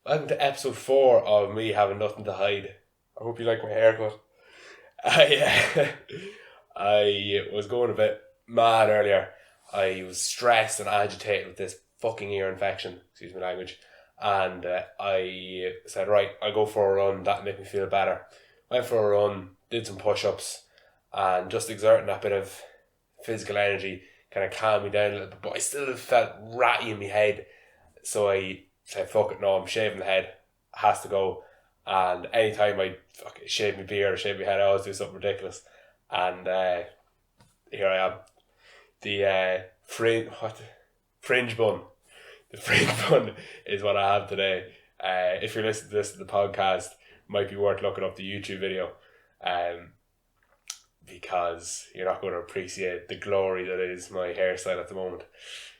Welcome to episode 4 of me having nothing to hide. I hope you like my haircut. I, I was going a bit mad earlier. I was stressed and agitated with this fucking ear infection, excuse my language. And I said, right, I'll go for a run, that'll make me feel better. Went for a run, did some push ups, and just exerting that bit of physical energy kind of calmed me down a little bit. But I still felt ratty in my head. So I said, fuck it, no, I'm shaving the head. It has to go. And anytime I fucking shave my beard or shave my head, I always do something ridiculous. And here I am. The fringe bun. The fringe bun is what I have today. If you're listening to this in the podcast, it might be worth looking up the YouTube video. Because you're not going to appreciate the glory that is my hairstyle at the moment.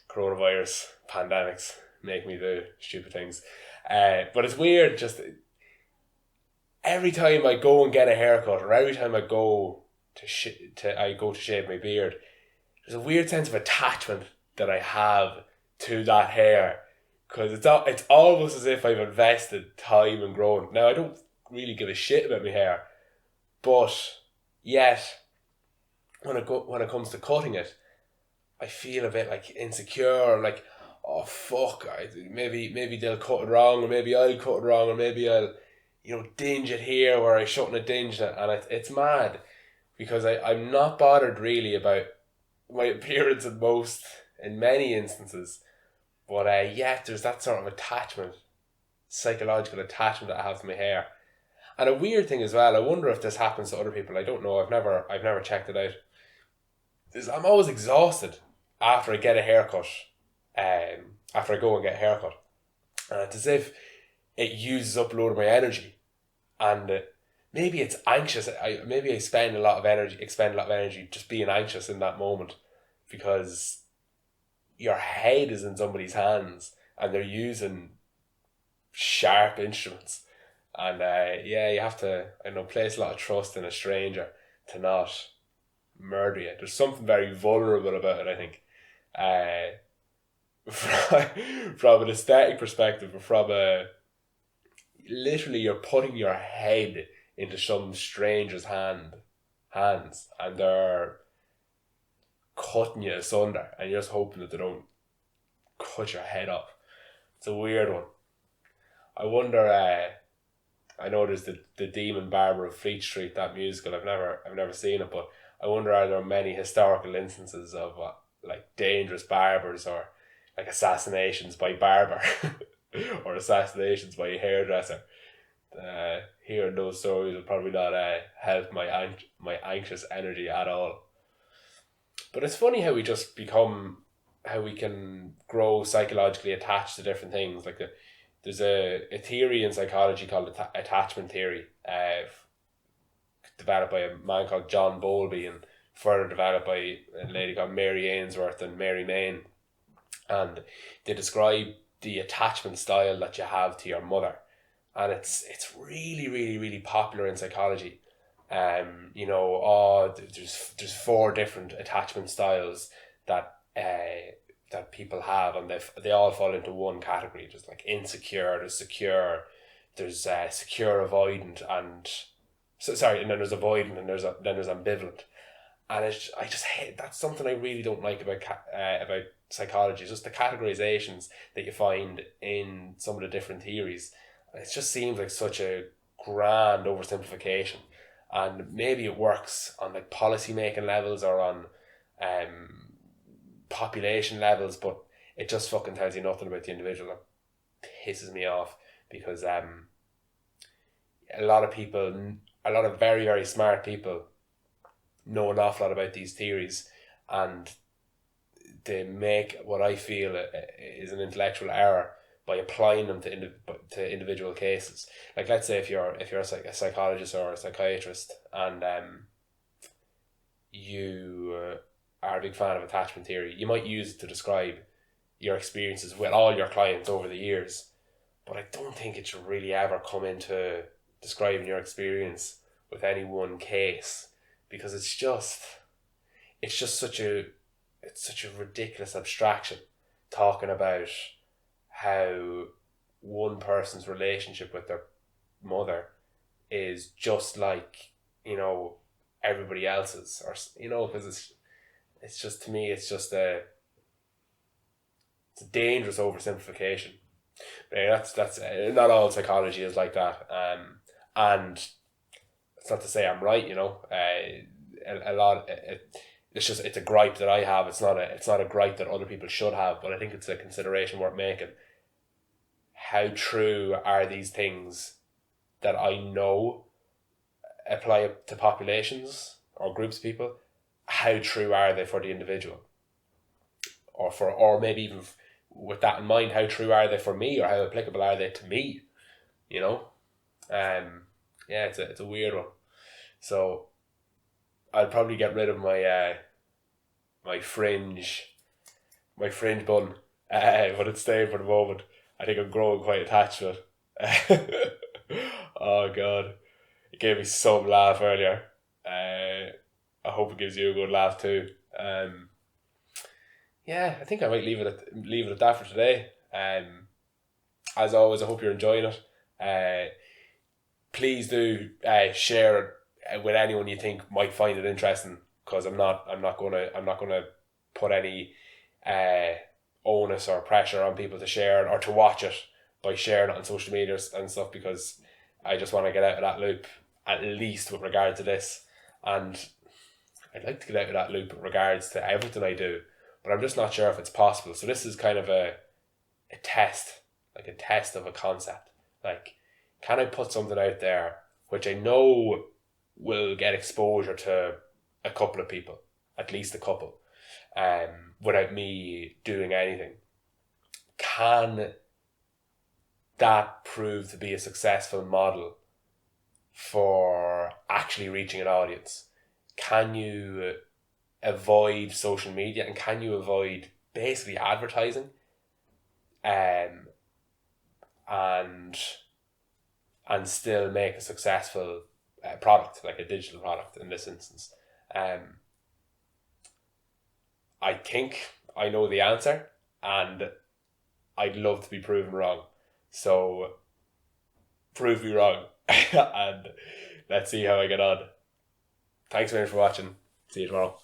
Coronavirus, pandemics make me do stupid things. But it's weird, just every time I go and get a haircut, or every time I go to shave my beard, there's a weird sense of attachment that I have to that hair, because it's almost as if I've invested time and growing. Now I don't really give a shit about my hair, but yet when it comes to cutting it, I feel a bit like insecure, like, oh fuck, maybe they'll cut it wrong, or maybe I'll cut it wrong, or maybe I'll dinge it here where I shouldn't have dinged it. And it's mad, because I'm not bothered really about my appearance in many instances, but yet there's that sort of attachment, psychological attachment that I have to my hair. And a weird thing as well, I wonder if this happens to other people. I don't know, I've never checked it out, is I'm always exhausted after I get a haircut. After I go and get a haircut, and it's as if it uses up a load of my energy, and maybe it's anxious. Maybe I expend a lot of energy just being anxious in that moment, because your head is in somebody's hands and they're using sharp instruments, and you have to place a lot of trust in a stranger to not murder you. There's something very vulnerable about it, I think. From an aesthetic perspective, or from literally you're putting your head into some stranger's hands, and they're cutting you asunder, and you're just hoping that they don't cut your head off. It's a weird one. I wonder. I know there's the Demon Barber of Fleet Street, that musical. I've never seen it, but I wonder, are there many historical instances of like dangerous barbers, or like assassinations by barber or assassinations by a hairdresser? Hearing those stories will probably not help my anxious energy at all. But it's funny how we can grow psychologically attached to different things. Like there's a theory in psychology called attachment theory, developed by a man called John Bowlby, and further developed by a lady called Mary Ainsworth and Mary Main. And they describe the attachment style that you have to your mother, and it's really, really, really popular in psychology. There's 4 different attachment styles that people have, and they all fall into one category. There's like insecure, there's secure, there's secure avoidant, and and then there's avoidant, and then there's ambivalent. And I just hate, that's something I really don't like about psychology, just the categorizations that you find in some of the different theories. It just seems like such a grand oversimplification, and maybe it works on like policy making levels, or on population levels, but it just fucking tells you nothing about the individual. That pisses me off, because a lot of very, very smart people know an awful lot about these theories, and they make what I feel is an intellectual error by applying them to individual cases. Like, let's say if you're a psychologist or a psychiatrist, and you are a big fan of attachment theory, you might use it to describe your experiences with all your clients over the years, but I don't think it should really ever come into describing your experience with any one case, because it's just such a ridiculous abstraction, talking about how one person's relationship with their mother is just like, everybody else's, or because it's just, to me, it's a dangerous oversimplification. But yeah, that's not all psychology is like that. And it's not to say I'm right, a lot. It's a gripe that I have. It's not a gripe that other people should have, but I think it's a consideration worth making. How true are these things that I know apply to populations or groups of people? How true are they for the individual? Or maybe even with that in mind, how true are they for me, or how applicable are they to me? Yeah, it's a weird one. So I'd probably get rid of my my fringe bun, but it's staying for the moment. I think I'm growing quite attached to it. Oh god, it gave me some laugh earlier. I hope it gives you a good laugh too. Yeah, I think I might leave it at that for today. As always, I hope you're enjoying it. Please do share it with anyone you think might find it interesting, because I'm not gonna put any onus or pressure on people to share it or to watch it by sharing it on social media and stuff, because I just want to get out of that loop, at least with regard to this. And I'd like to get out of that loop with regards to everything I do, but I'm just not sure if it's possible. So this is kind of a test, like a test of a concept. Like, can I put something out there which I know will get exposure to a couple of people, at least a couple, without me doing anything? Can that prove to be a successful model for actually reaching an audience? Can you avoid social media, and can you avoid basically advertising, and still make a successful product, like a digital product in this instance? I think I know the answer, and I'd love to be proven wrong. So prove me wrong, and let's see how I get on. Thanks very much for watching. See you tomorrow.